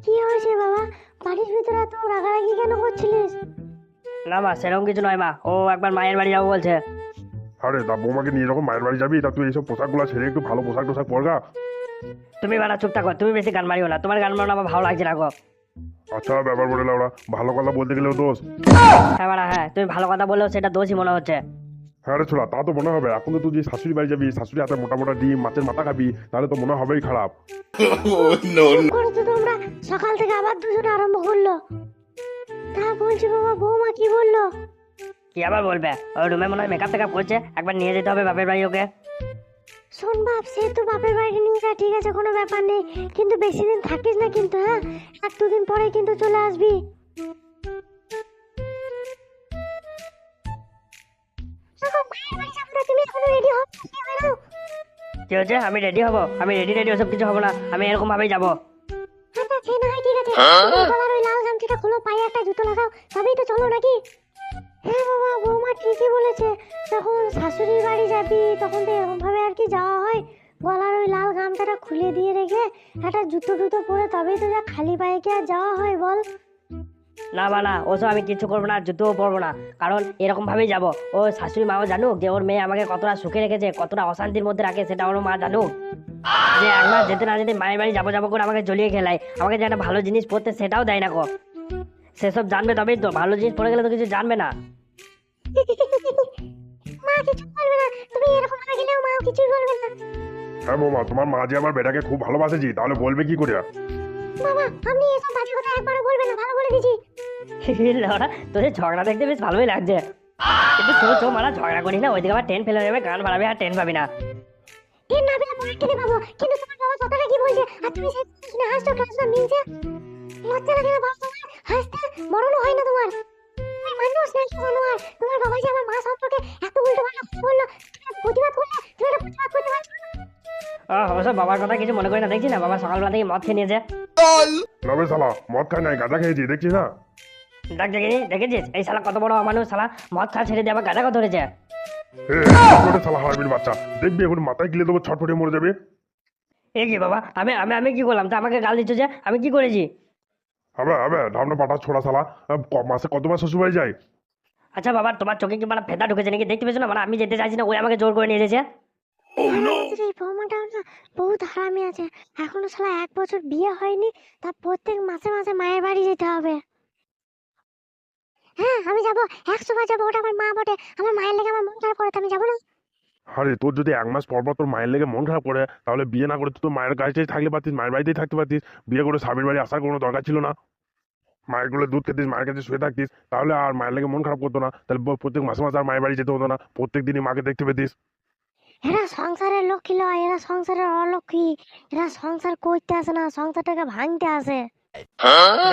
কি হয়েছে বাবা? বাড়ির ভিতরে এত রাগারাগি কেন করছিলিস? না মা, সেরকম কিছু নয় মা, ও একবার মায়ের বাড়ি যাবো বলছে। আরে তা বৌমাকে নিয়ে যখন মায়ের বাড়ি যাবি তা তুই এইসব পোশাকগুলো ছেড়ে একটু ভালো পোশাক টোশাক পরগা। তুমি বাড়া চুপ থাকো, তুমি বেশি গান মারিও না, তোমার গান মারানো আমার ভালো লাগছে না গো। আচ্ছা ব্যাপার বলে ওরা ভালো কথা বলতে গেলেও দোষ। হ্যাঁ বাড়া, হ্যাঁ তুমি ভালো কথা বললেও সেটা দোষই মনে হচ্ছে। হ্যাঁ রে ছোড়া, তা তো মনে হবে। এখন তো তুই যে শাশুড়ি বাড়ি যাবি, শাশুড়ি হাতে মোটা মোটা ডিম মাছের মাথা খাবি, তাহলে তো মনে হবেই খারাপ। করে তো তোমরা সকাল থেকে আবার দুজনে আরম্ভ করলো। তা বলছি বাবা, বৌমা কি বললো? কি আবার বলবে, ওই রুমে মনে হয় মেকআপ টেকআপ করছে, একবার নিয়ে যেতে হবে বাপের বাড়ি ওকে। শোন বাপ, সে তো বাপের বাড়ি নিয়ে যা, ঠিক আছে, কোনো ব্যাপার নেই, কিন্তু বেশি দিন থাকিস না কিন্তু। হ্যাঁ, এক দুদিন পরে কিন্তু চলে আসবি। তুমি এখনো রেডি হও? কি হচ্ছে? আমি রেডি হবো? আমি রেডি ওসব কিছু হবো না, আমি এরকম ভাবেই যাবো। আচ্ছা সে না হয় ঠিক আছে, গলার ওই লাল গামছাটা খোলো, পায়ে একটা জুতো লাগাও, তবেই তো চলো নাকি? হ্যাঁ বাবা, বৌমা ঠিকই বলেছে। যখন শাশুড়ির বাড়ি যাবি তখন তো এরকম ভাবে আর কি যাওয়া হয়। গলার ওই লাল গামছাটা খুলে দিয়ে রেখে একটা জুতো টুতো পরে তবেই তো যা, খালি পায়ে কি আর যাওয়া হয় বল? না বা না, ওসব আমি কিছু করবো না, জুতোও পরবো না, কারণ এরকম ভাবেই যাবো। ও শাশুড়ি মাও জানুক যে ওর মেয়ে আমাকে কতটা সুখে রেখেছে, কতটা অশান্তির মধ্যে রাখে, সেটা ওর মা জানুক। যে একবার যেতে না যেতে মায়ের বাড়ি যাবো যাবো করে আমাকে জ্বলিয়ে খেলায়, আমাকে যে একটা ভালো জিনিস পরতে সেটাও দেয় না গো। সেসব জানবে তবেই তো, ভালো জিনিস পরে গেলে তো কিছু জানবে না। মা কিছু বলবে না, তুমি এরকম ভাবে গেলেও মা কিছুই বলবে না। হ্যাঁ বৌমা, তোমার মা যে আমার বেটাকে খুব ভালোবাসেছি, তাহলে বলবে কি করে? বাবা আপনি এসব বাজে কথা একবারও বলবেন না, ভালো বলে দিছি। লড়া, তোদের ঝগড়া দেখতে বেশ ভালোই লাগছে, কিন্তু চো মারা ঝগড়া করিস না, ওইদিকে আবার ট্রেন ফেলে দেবে, গান বাড়াবে আর ট্রেন পাবি না। এর না পেলে পরে খেতে পাবো, কিন্তু তোমার বাবা কথাটা কি বলছে আর তুমি সেই শুনে হাসছো ক্লাসটা মিলছে? লজ্জা লাগে না বাবা তোমার হাসতে? মরণ হয় না তোমার? তুমি মানুষ নাকি জানোয়ার? তোমার বাবা যে আমার মা সম্পর্কে এত উল্টো পাল্টা কথা বললো, তুমি একটা প্রতিবাদ করলে, তুমি একটা প্রতিবাদ করতে পারছো না? ওসব বাবার কথা কিছু মনে করি না, দেখছি না বাবা সকালবেলা থেকে মদ খেয়ে নিয়েছে। না বে শালা, মদ খাই নাই, গাঁজা খেয়েছি, দেখছিস না? দেখ দেখিনি, দেখেছিস এই শালা কত বড় মানুষ, শালা মদ খা ছেড়ে দিয়ে আবার গাঁজা কথা ধরেছে। শালা হারামির বাচ্চা, দেখবি এখন মাথায় গিলে দেবো, ছটফটে মরে যাবে। এ কি বাবা, আমি আমি আমি কি করলাম তা আমাকে গাল দিচ্ছ যে? আমি কি করেছি? হবে হবে, ঢামনা পাটা ছোড়া শালা। মাসে কতবার শ্বশুর বাড়ি যায়? আচ্ছা বাবা, তোমার চোখে কি মানে ফেদা ঢুকেছে নাকি? দেখতে পেয়েছো না মানে আমি যেতে চাইছি না, ওই আমাকে জোর করে নিয়ে এসেছে। আমাদের এই বৌমাটাও না বহুত হারামি আছে। এখনো শালা 1 বছর বিয়ে হয়নি, তা প্রত্যেক মাসে মাসে মায়ের বাড়ি যেতে হবে। হ্যাঁ আমি যাবো, 100 বার যাবো, ওটা আমার মা বটে, আমার মায়ের লেগে আমার মন খারাপ করে, তো আমি যাবো না? আরে তোর যদি 1 মাস পর পর তোর মায়ের লেগে মন খারাপ করে, তাহলে বিয়ে না করে তুই তো মায়ের কাছেই থাকলে পারতিস, মায়ের বাড়িতেই থাকতে পারতিস। বিয়ে করে স্বামীর বাড়ি আসার কোনো দরকার ছিল না। মায়ের গুলো দুধ খেতিস, মায়ের কাছে শুয়ে থাকতিস, তাহলে আর মায়ের লেগে মন খারাপ করতো না। তাহলে প্রত্যেক মাসে মাসে আর মায়ের বাড়ি যেতে হতো না, প্রত্যেক দিনই মাকে দেখতে পেতিস। এরা সংসারের লক্ষ্মী লয়, এরা সংসারের অলক্ষ্মী। এরা সংসার করতে আসে না, সংসারটাকে ভাঙতে আসে।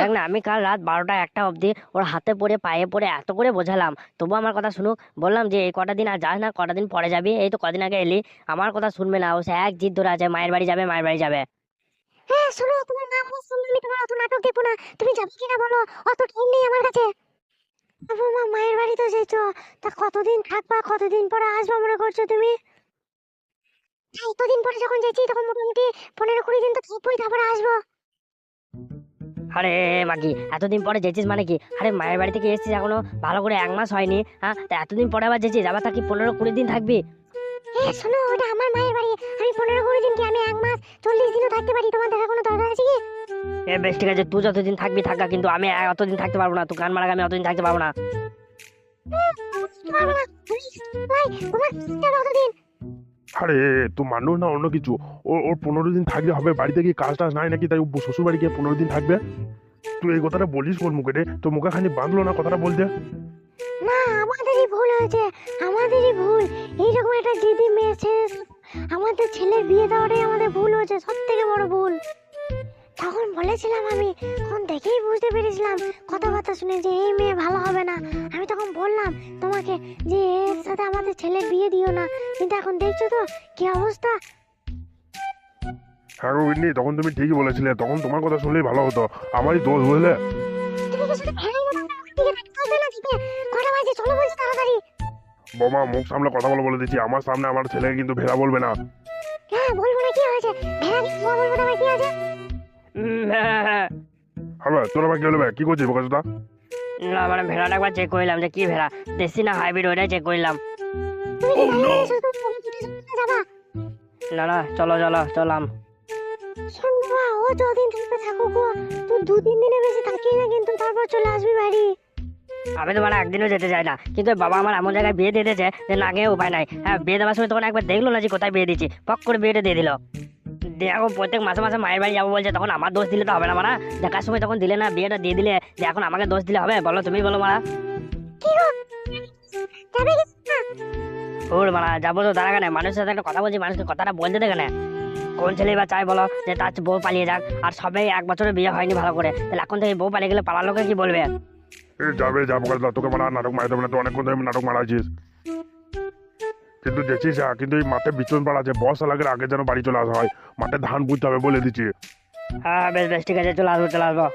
দেখ না, আমি কাল রাত 12টা 1টা অবধি ওর হাতে পড়ে পায়ে পড়ে এত করে বোঝালাম, তবু আমার কথা শুনুক। বললাম যে এই কটা দিন আর যাস না, কটা দিন পরে যাবি, এই তো কদিন আগে এলি, আমার কথা শুনবে না, ও সে এক জিদ ধরে আছে মায়ের বাড়ি যাবে মায়ের বাড়ি যাবে। হ্যাঁ শোনো, তোমার মা আমার শুনলে আমি তোমার অত নাটক দেখবো না, তুমি যাবে কিনা বলো, অত টাইম নেই আমার কাছে। বাবা মা মায়ের বাড়ি তো যেছো, তা কতদিন থাকবা, কতদিন পরে আসবা মনে করছো তুমি? এতদিন পরে যখন যেছি তখন মোটামুটি 15-20 দিন তো থাকবোই, তারপরে আসবো। আরে মাগি, এতদিন পরে যেছিস মানে কি? আরে মায়ের বাড়ি থেকে এসেছিস এখনো ভালো করে 1 মাস হয়নি, হ্যাঁ? তা এতদিন পরে আবার যেছিস, আবার থাকি 15-20 দিন থাকবি? শোনো, ওটা আমার মায়ের বাড়ি, আমি 15-20 দিন কি, আমি 1 মাস 40 দিনও থাকতে পারি, তোমার দেখার কোনো দরকার আছে কি? বেশ ঠিক আছে, তুই যতদিন থাকবি থাকা, কিন্তু আমি অতদিন থাকতে পারবো না, তুই গান মারা, আমি অতদিন থাকতে পারবো না। পারবো না। ভাই তোমার কতদিন? আরে তুই মানুষ না অন্য কিছু? ওর 15 দিন থাকলে হবে? বাড়িতে কি কাজ টাজ নাই নাকি, তাই ও শ্বশুর বাড়ি গিয়ে 15 দিন থাকবে? তুই এই কথাটা বলিস কোন মুখে রে? তোর মুখে খানি বাঁধলো না কথাটা বলতে? না, আমাদেরই ভুল হয়েছে, আমাদেরই ভুল। এইরকম একটা জিদি মেয়ে আমাদের ছেলের বিয়ে দেওয়াটাই আমাদের ভুল হয়েছে, সব থেকে বড় ভুল। তখন বলেছিলাম, আমি তখন দেখেই বুঝতে পেরেছিলাম কথাবার্তা শুনে যে এই মেয়ে ভালো হবে না। আমি তখন বললাম তোমাকে যে এর সাথে আমাদের ছেলের বিয়ে দিও না, কিন্তু এখন দেখছো তো কি অবস্থা। হ্যাঁ গো গিন্নি, তখন তুমি ঠিকই বলেছিলে, তখন তোমার কথা শুনলেই ভালো হতো, আমারই দোষ বুঝলে। তুমি কি শুধু ভেড়ার মতো দিকে থাকতে হবে না? দিকে কটা বাজে, চলো বলছি তাড়াতাড়ি। বৌমা মুখ সামলে কথা বলে দিচ্ছি, আমার সামনে আমার ছেলেকে কিন্তু ভেড়া বলবে না। হ্যাঁ বলবো না, কি হয়েছে? ভেড়া কি খাওয়া বলবো না, ভাই, কি আছে? হ্যাঁ। হবে তোর আবার কি হলো বে? কি করছিস বোকাচোদা? না মানে ভেড়াটা একবার চেক করলাম যে কি ভেড়া, দেশি না হাইব্রিড, ওইটাই চেক করলাম। তুমি কি বাইরে এসে তো যাবা? না না, চলো চলো চলাম। শোন বাবা, ও যতদিন থাকবে থাকুক গো, তুই 2-3 দিনের বেশি থাকিস না কিন্তু, তারপর চলে আসবি বাড়ি। আমি তো মানে একদিনও যেতে চাই না, কিন্তু ওই বাবা আমার এমন জায়গায় বিয়ে দিয়ে দিয়েছে যে না গিয়ে উপায় নাই। হ্যাঁ, বিয়ে দেওয়ার সময় তখন একবার দেখলো না যে কোথায় বিয়ে দিচ্ছি, পক করে বিয়েটা দিয়ে দিল। দিয়ে এখন প্রত্যেক মাসে মাসে মায়ের বাড়ি যাবো বলছে, তখন আমার দোষ দিলে তো হবে না মারা। দেখার সময় তখন দিলে না, বিয়েটা দিয়ে দিলে, যে এখন আমাকে দোষ দিলে হবে? বলো, তুমি বলো মারা। কি গো, যাবে কি না? ওর মারা যাবো তো, তার কেন মানুষের সাথে একটা কথা বলছি, মানুষকে কথাটা বলতে দেখে না। কোন ছেলে বা চাই বলো যে তার বউ পালিয়ে যাক? আর সবাই 1 বছরের বিয়ে হয়নি ভালো করে, তাহলে এখন থেকে বউ পালিয়ে গেলে পাড়ার লোকে কি বলবে? যাবে যা বোকাচোদা, তোকে মানে আর নাটক মারতে হবে না, তো অনেকক্ষণ ধরে নাটক মারাছিস। কিন্তু দেখছিস কিন্তু এই মাঠে বিচন পাড়া আছে, বর্ষা লাগের আগে যেন বাড়ি চলে আসা হয়। মাঠে ধান বুঝতে হবে বলে দিচ্ছি। হ্যাঁ বেশ বেশ, ঠিক আছে, চলে আসবো চলে আসবো।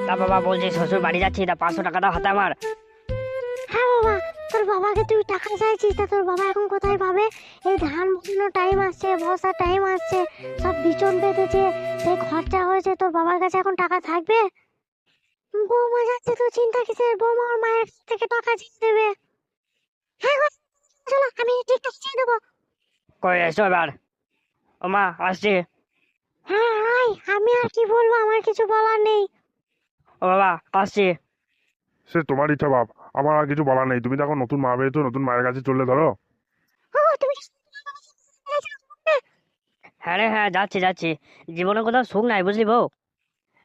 তা বাবা বলছি শ্বশুর বাড়ি যাচ্ছি, তা 500 টাকাটা হাতে আমার। হ্যাঁ বাবা, তোর বাবাকে তুই টাকা চাইছিস, তা তোর বাবা এখন কোথায় পাবে? এই ধান বসানোর টাইম আসছে, বর্ষার টাইম আসছে, সব বিচন পেতেছে, সেই খরচা হয়েছে, তোর বাবার কাছে এখন টাকা থাকবে? বৌমা যাচ্ছে, তো চিন্তা কিসের? বৌমা ওর মায়ের কাছ থেকে টাকা চেয়ে দেবে। হ্যাঁ গো, চলো আমি ঠিক টাকা চেয়ে দেবো। কই এসো এবার। ও মা, আসছি। হ্যাঁ আয়, আমি আর কি বলবো, আমার কিছু বলার নেই। ও বাবা, আসছি। সে তোমার ইচ্ছা বাপ, আমার আর কিছু বলার নেই। তুমি তো এখন নতুন মা পেয়েছো, নতুন মায়ের কাছে চললে ধরো। ও তুমি কি হ্যাঁ রে হ্যাঁ, যাচ্ছি যাচ্ছি। জীবনে কোথাও সুখ নাই বুঝলি বউ।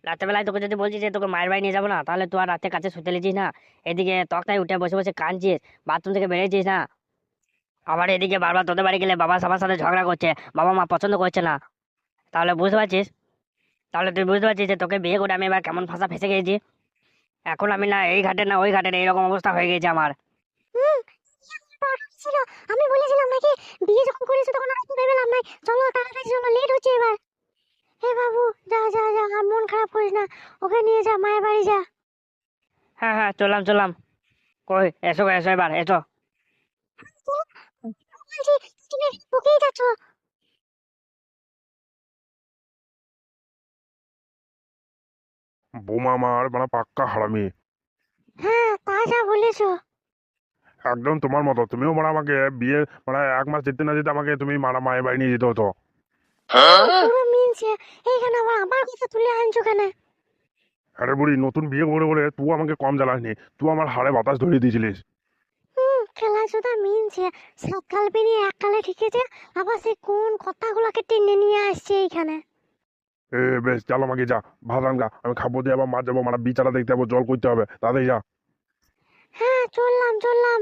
রাত্রেবেলায় তোকে যদি বলছি যে তোকে মায়ের বাড়ি নিয়ে যাবো না, তাহলে তুই আর রাতে কাছে শুতে লিছিস না। এদিকে তক্তায় উঠে বসে বসে কাঁদছিস, বাথরুম থেকে বেরিয়েছিস না। আবার এদিকে বারবার তোদের বাড়ি গেলে বাবা সবার সাথে ঝগড়া করছে, বাবা মা পছন্দ করছে না। তাহলে বুঝতে পারছিস, তাহলে তুই বুঝতে পারছিস যে তোকে বিয়ে করে আমি এবার কেমন ফাঁসা ফেসে গেছি। এখন আমি না এই ঘাটে না ওই ঘাটে, এইরকম অবস্থা হয়ে গেছে আমার। ছিল? আমি বলেছিলাম নাকি বিয়ে যখন করেছো তখন আর ভেবেলাম নাই, চলো তাড়াতাড়ি চলো, লেট হচ্ছে এবার। হে বাবু, যা যা যা, আর মন খারাপ করিস না, ওকে নিয়ে যা মায়ের বাড়ি যা। হ্যাঁ হ্যাঁ, চললাম চললাম। কই এসো গো, এসো এবার এসো। বলছি, তুমি ওকেই যাচ্ছ? বৌমা আমার মানে পাক্কা হারামি। হ্যাঁ তা যা বলেছো। একদম তোমার মতো, তুমিও মানে আমাকে বিয়ে মানে 1 মাস যেতে না যেতে আমাকে তুমি মারা মায়ের বাড়ি নিয়ে যেতে হতো। পুরো মিনছে, এইখানে আবার আমার কথা তুলে আনছো কেন? আরে বুড়ি, নতুন বিয়ে করে বলে তুই আমাকে কম জ্বালাসনি, তুই আমার হাড়ে বাতাস ধরিয়ে দিয়েছিলিস। খেলা সুদা মিনছে, সকাল পেরিয়ে এককালে ঠিকেছে, আবার সে কোন কথাগুলোকে টেনে নিয়ে আসছে এইখানে। বেশ চল, আমাকে যা, ভাত রান্না আমি খাবো, দিয়ে আবার মাছ যাবো, মানে বিচারা দেখতে যাবো, জল করতে হবে, তাড়াতাড়ি যা। হ্যাঁ চললাম চললাম।